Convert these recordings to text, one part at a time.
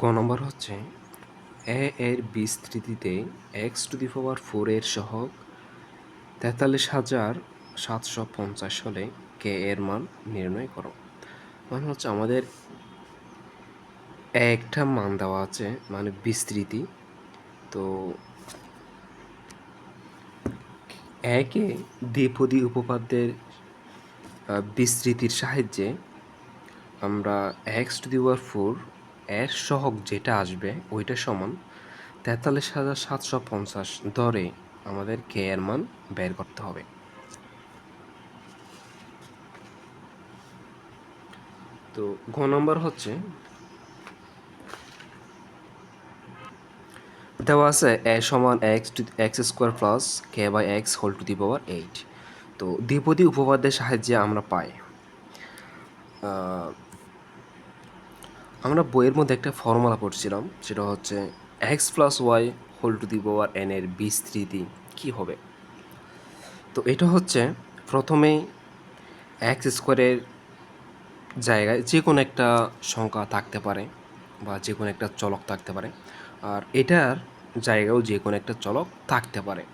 গ নম্বর হচ্ছে এর বিস্তৃতিতে x⁴ এর সহগ ৪৩,৭৫০ হলে কে এর মান নির্ণয় করো। মানে হচ্ছে আমাদের একটা মান দেওয়া আছে, মানে বিস্তৃতি। তো একে দ্বিপদী উপপাদ্যের বিস্তৃতির সাহায্যে আমরা x⁴ এর সহগ যেটা আসবে ওইটা সমান ৪৩,৭৫০ ধরে আমাদের কে এর মান বের করতে হবে। তো ঘ নম্বর হচ্ছে দেওয়া আছে এ সমান x² প্লাস k/x⁴8। তো দ্বিপদী উপপাদ্যের সাহায্যে আমরা পাই, আমরা বইয়ের মধ্যে একটা ফর্মুলা পড়ছিলাম, সেটা হচ্ছে x+y⁴n এর বিস্তৃতি কী হবে। তো এটা হচ্ছে প্রথমেই x² জায়গায় যে কোনো একটা সংখ্যা থাকতে পারে বা যে কোনো একটা চলক থাকতে পারে, আর এটার জায়গায়ও যে কোনো একটা চলক থাকতে পারে।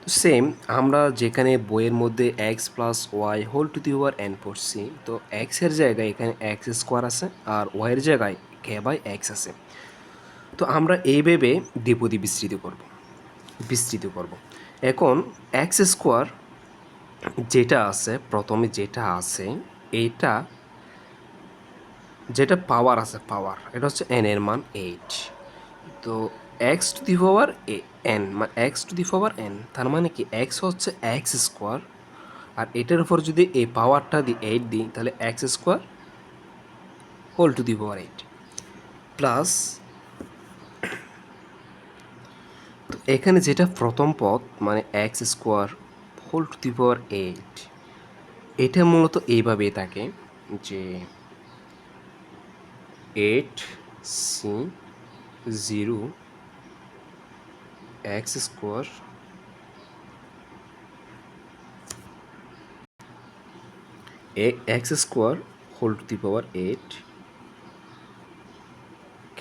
তো সেম আমরা যেখানে বইয়ের মধ্যে x+y⁴n পড়ছি, তো এক্সের জায়গায় এখানে x² আছে আর ওয়াইয়ের জায়গায় k/x আছে। তো আমরা এইভাবে দ্বিপদী বিস্তৃত করব। এখন x² যেটা আছে, প্রথমে যেটা আছে এইটা, যেটা পাওয়ার আছে, পাওয়ার এটা হচ্ছে n এর মান 8। তো x⁴n তার মানে কি x হচ্ছে x² আর এটার উপর যদি এই পাওয়ারটা দিই 8 দিই, তাহলে x² প্লাস, তো এখানে যেটা প্রথম পদ মানে x²⁴ এটা মূলত এইভাবেই থাকে যে 8c0 x² x²⁴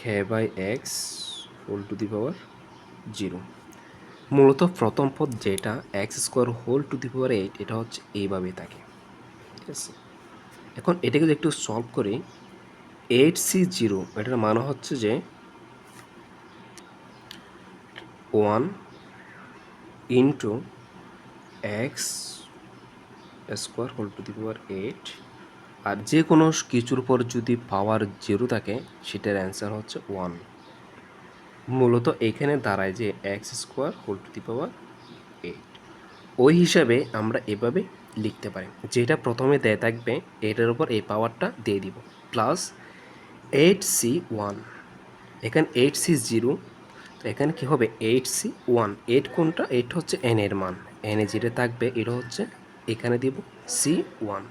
k/x⁴0। মূলত প্রথম পদ যেটা x²⁴ এটা হচ্ছে এইভাবে থাকে, ঠিক আছে। এখন এটাকে যদি একটু সলভ করি, 8c0 এটার মানে হচ্ছে যে 1 ইন্টু x²⁴, আর যে কোনো কিছুর উপর যদি পাওয়ার 0 থাকে সেটার অ্যান্সার হচ্ছে 1। মূলত এখানে দাঁড়ায় যে x²⁴, ওই হিসাবে আমরা এভাবে লিখতে পারি, যেটা প্রথমে দেয়া থাকবে এটার উপর এই পাওয়ারটা দিয়ে দিব, প্লাস 8c1, এখানে 8c0, তো এখানে কী হবে 8c1, 8 কোনটা, 8 হচ্ছে n এর মান, n এ যেটা থাকবে এটা হচ্ছে এখানে দিব c1,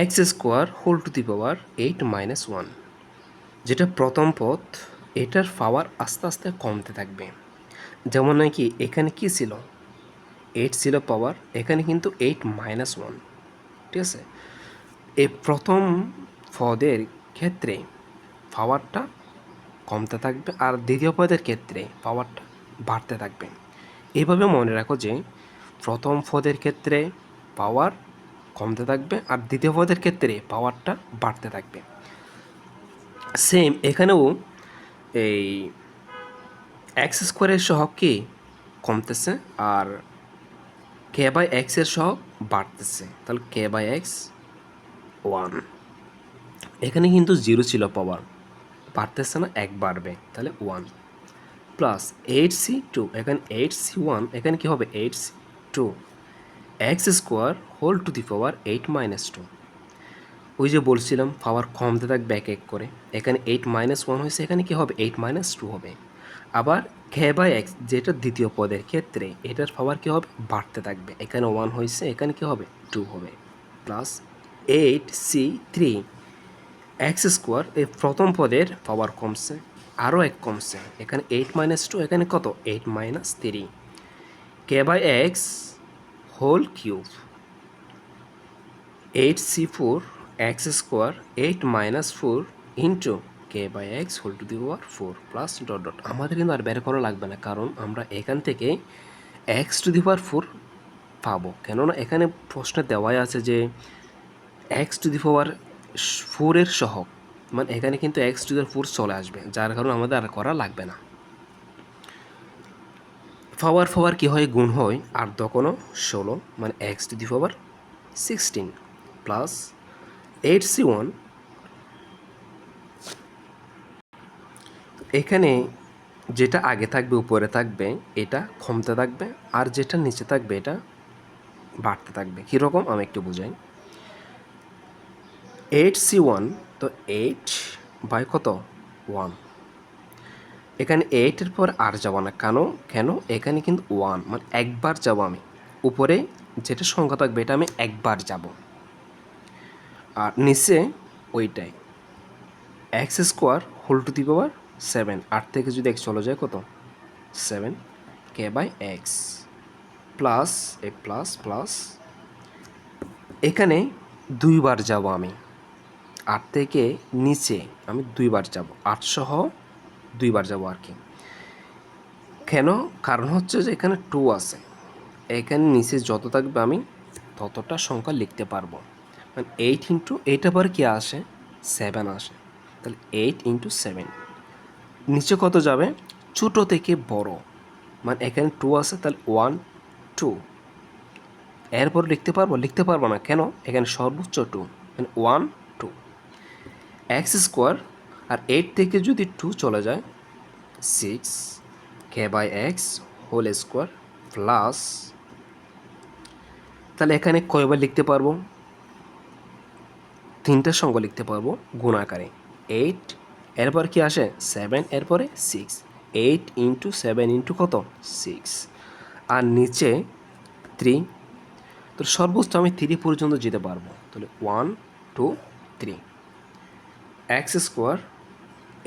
x²⁴8 - 1, যেটা প্রথম পদ এটার পাওয়ার আস্তে আস্তে কমতে থাকবে। যেমন নাকি এখানে কি ছিল, 8 ছিল পাওয়ার, এখানে কিন্তু 8 - 1, ঠিক আছে। এই প্রথম পদের ক্ষেত্রে পাওয়ারটা কমতে থাকবে আর দ্বিতীয় পদের ক্ষেত্রে পাওয়ারটা বাড়তে থাকবে। এইভাবে মনে রাখো যে প্রথম পদের ক্ষেত্রে পাওয়ার কমতে থাকবে আর দ্বিতীয় পদের ক্ষেত্রে পাওয়ারটা বাড়তে থাকবে। সেম এখানেও এই x² সহগ কি কমতেছে আর k/x এর সহগ বাড়তেছে, তাহলে k/x 1, এখানে কিন্তু 0 ছিল পাওয়ার, বাড়তেছে না, 1 বাড়বে, তাহলে 1, প্লাস 8c2, এখানে 8c1, এখানে কি হবে 8c2, x²⁴8 - 2, ওই যে বলছিলাম পাওয়ার কমতে থাকবে এক এক করে, এখানে 8 - 1 হয়েছে, এখানে কি হবে 8 - 2 হবে। আবার k/x যেটা দ্বিতীয় পদের ক্ষেত্রে এটার পাওয়ার কী হবে বাড়তে থাকবে, এখানে 1 হয়েছে, এখানে কী হবে 2 হবে, প্লাস 8c3, x² এই প্রথম পদের পাওয়ার কমছে, আরও এক কমছে, এখানে 8 - 2, এখানে কত 8 - 3, k/x⁴, 8c4 x² 8 - 4 into K by x whole to the power 4 plus dot dot. আমাদের কিন্তু আর বের করা লাগবে না, কারণ আমরা এখান থেকে এক্স টু দি পাওয়ার 4 পাবো। কেননা এখানে প্রশ্নে দেওয়াই আছে যে এক্স টু দি পাওয়ার 4 সহগ, মানে এখানে কিন্তু এক্স টু দি পাওয়ার 4 চলে আসবে, যার কারণে আমাদের আর করা লাগবে না। পাওয়ার কী হয়, গুণ হয়, আর দোকানো 16, মানে x to the power 16 plus 8c1। এখানে যেটা আগে থাকবে উপরে থাকবে এটা কমতে থাকবে, আর যেটা নিচে থাকবে এটা বাড়তে থাকবে। কীরকম আমি একটু বুঝাই। 8c1, তো 8 বাই কত 1, এখানে 8-এর পর আর যাব না, কেন এখানে কিন্তু 1, মানে একবার যাব আমি উপরে, যেটা সংখ্যা থাকবে এটা আমি একবার যাব, আর নিচে ওইটাই x square whole to the power 7। 8 থেকে যদি এক্স চলে যায় কত 7 k by x plus plus plus, এখানে দুইবার যাব আমি 8 থেকে নিচে, আমি দুইবার যাব 8 সহ দুইবার যাব আর কি। কেন, কারণ হচ্ছে যে এখানে 2 আছে, এখানে নিচে যত থাকবে আমি ততটা সংখ্যা লিখতে পারবো, মানে 8 ইন্টু 8 আবার কি আসে 7 আসে, তাহলে 8 ইন্টু 7। নিচে কত যাবে ছোটো থেকে বড়, মানে এখানে 2 আছে, তাহলে 1 2, এরপর লিখতে পারবো না, কেন এখানে সর্বোচ্চ 2, মানে 1 2 এক্স স্কোয়ার, আর 8 থেকে যদি 2 চলে যায় 6 k by x whole square plus, তাহলে এখানে কয়বার লিখতে পারবো, তিনটা সংখ্যা লিখতে পারবো গুণ আকারে। 8, এরপর কি আসে 7, এরপরে 6, 8 ইন্টু 7 ইন্টু কত 6, আর নিচে 3, তো সর্বোচ্চ আমি 3 পর্যন্ত যেতে পারবো, তাহলে 1 2 3 এক্স স্কোয়ার,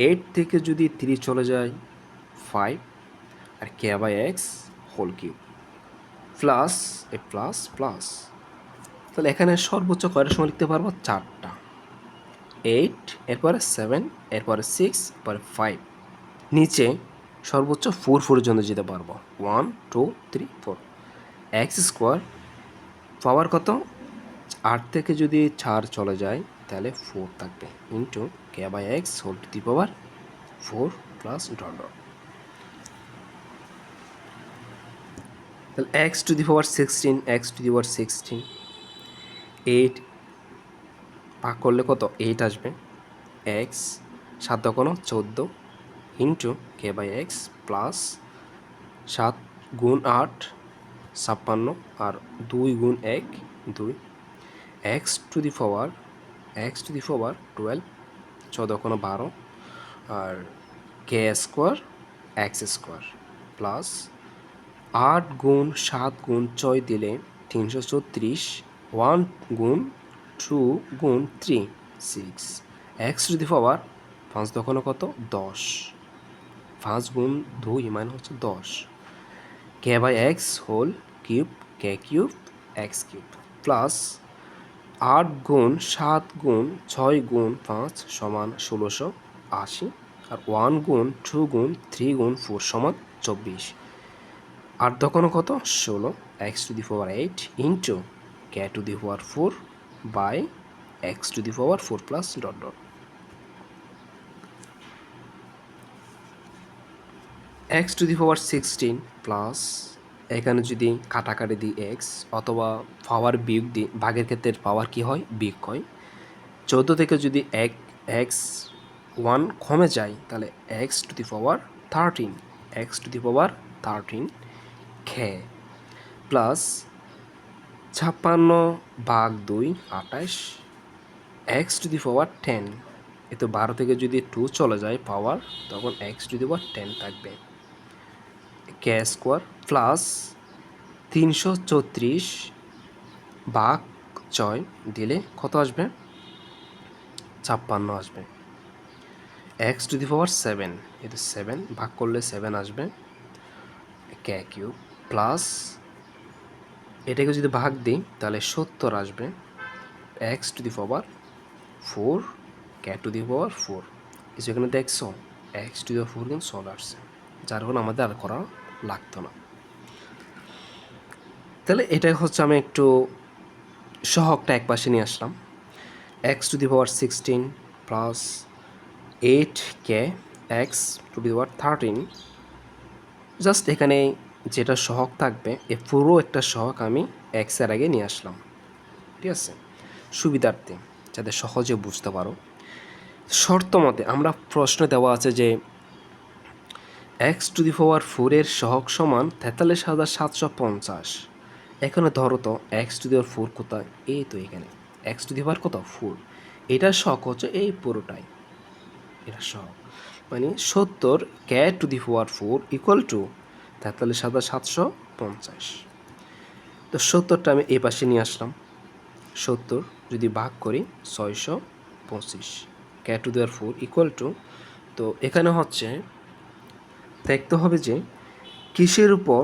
8 থেকে যদি 3 চলে যায় 5, আর k by x whole cube plus plus plus, তাহলে এখানে সর্বোচ্চ কয়টার সময় লিখতে পারবো 4টা, 8, এরপরে 7, এরপরে 6, এরপরে 5, নিচে সর্বোচ্চ 4 পর্যন্ত যেতে পারবো 1 2 3 4 এক্স স্কোয়ার পাওয়ার কত 8 থেকে যদি 4 চলে যায় তাহলে 4 থাকবে into K by x whole to the power 4 plus dot dot, তাহলে x to the power 16, x to the power 16, 8 ভাগ করলে কত 8 আসবে, এক্স 7 দোকানো 14 into K by x plus 7 গুণ 8 56, আর 2 গুণ 1 2, এক্স টু দি পাওয়ার 12 14 কোনো 12, আর কে স্কোয়ার এক্স স্কোয়ার প্লাস 8 গুণ 7 গুণ 6 দিলে 334, 1 গুণ 2 গুণ 3 6, এক্স টু দি পাওয়ার 5 দোকানো কত 10, 5 গুণ 2 মানে হচ্ছে 10, k by x whole cube k cube x cube plus 8 গুণ 7 গুণ 6 গুণ 5 সমান 1680, আর 1 গুণ 2 গুণ 3 গুণ 4 সমান 24, 8 দোকানো কত 16, x to the power 8 into K to the power 4 by x to the power 4 plus dot dot, x to the power 16 plus, এখানে যদি কাটাকাটি দিই এক্স, অথবা পাওয়ার বিয়োগ দিই, ভাগের ক্ষেত্রে পাওয়ার কি হয় বিয়োগ হয়, 14 থেকে যদি এক্স 1 কমে যায় তাহলে x to the power 13, x to the power 13 খে প্লাস 56 ভাগ 2 28, এক্স টু দি পাওয়ার 10, এতে 12 থেকে যদি 2 চলে যায় পাওয়ার, তখন এক্স টু দি পাওয়ার 10 থাকবে, কে স্কোয়ার প্লাস 334 ভাগ 6 দিলে কত আসবে 56 আসবে, এক্স টু দি পাওয়ার 7, এতে 7 ভাগ করলে 7 আসবে, কে কিউব প্লাস এটাকে যদি ভাগ দিই তাহলে 70 আসবে, x to the power 4 k to the power 4 যেখানে দেখছো এক্স টু দ্য ফোর কিন্তু চলে আসছে, যার ফলে আমাদের আর করা লাগতো না। তাহলে এটাই হচ্ছে আমি একটু সহগটা এক পাশে নিয়ে আসলাম। X to the power 16 plus 8k x to the power 13, just এখানে যেটা সহগ থাকবে এ পুরো একটা সহগ আমি এক্সের আগে নিয়ে আসলাম, ঠিক আছে, সুবিধার্থে যাতে সহজে বুঝতে পারো। শর্ত মতে আমরা প্রশ্নে দেওয়া আছে যে এক্স টু দি পাওয়ার ফোরের সহগ সমান 43,750। এখানে ধরো তো x to the power four কোথায়, এই তো এখানে এক্স টু দি পাওয়ার কত ফোর, এটার সহগ হচ্ছে এই পুরোটাই, এটা সহগ মানে 70 k to the power four equal to 43,750। তো 70টা আমি এই পাশে নিয়ে আসলাম, 70 যদি ভাগ করি 625, k to the power four equal to, তো এখানে হচ্ছে দেখতে হবে যে কিসের উপর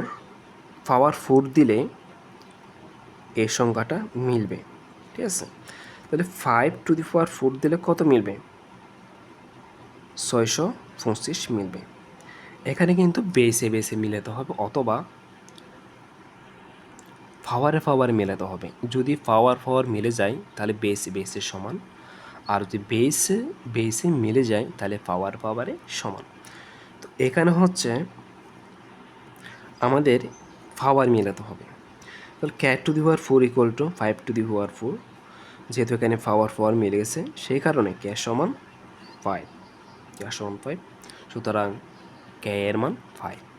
পাওয়ার ফোর দিলে এই সংখ্যাটা মিলবে, ঠিক আছে। তাহলে 5 টু দি পাওয়ার ফোর দিলে কত মিলবে, 625 মিলবে। এখানে কিন্তু বেসে বেসে মিলাতে হবে অথবা পাওয়ারে পাওয়ারে মেলাতে হবে। যদি পাওয়ার মিলে যায় তাহলে বেসের সমান, আর যদি বেসে মিলে যায় তাহলে পাওয়ারে সমান। তো এখানে হচ্ছে আমাদের পাওয়ার মেলাতে হবে। তাহলে k to the power four equal to 5 to the power four, যেহেতু এখানে পাওয়ার মিলে গেছে সেই কারণে কে সমান 5, সুতরাং কে এর মান 5।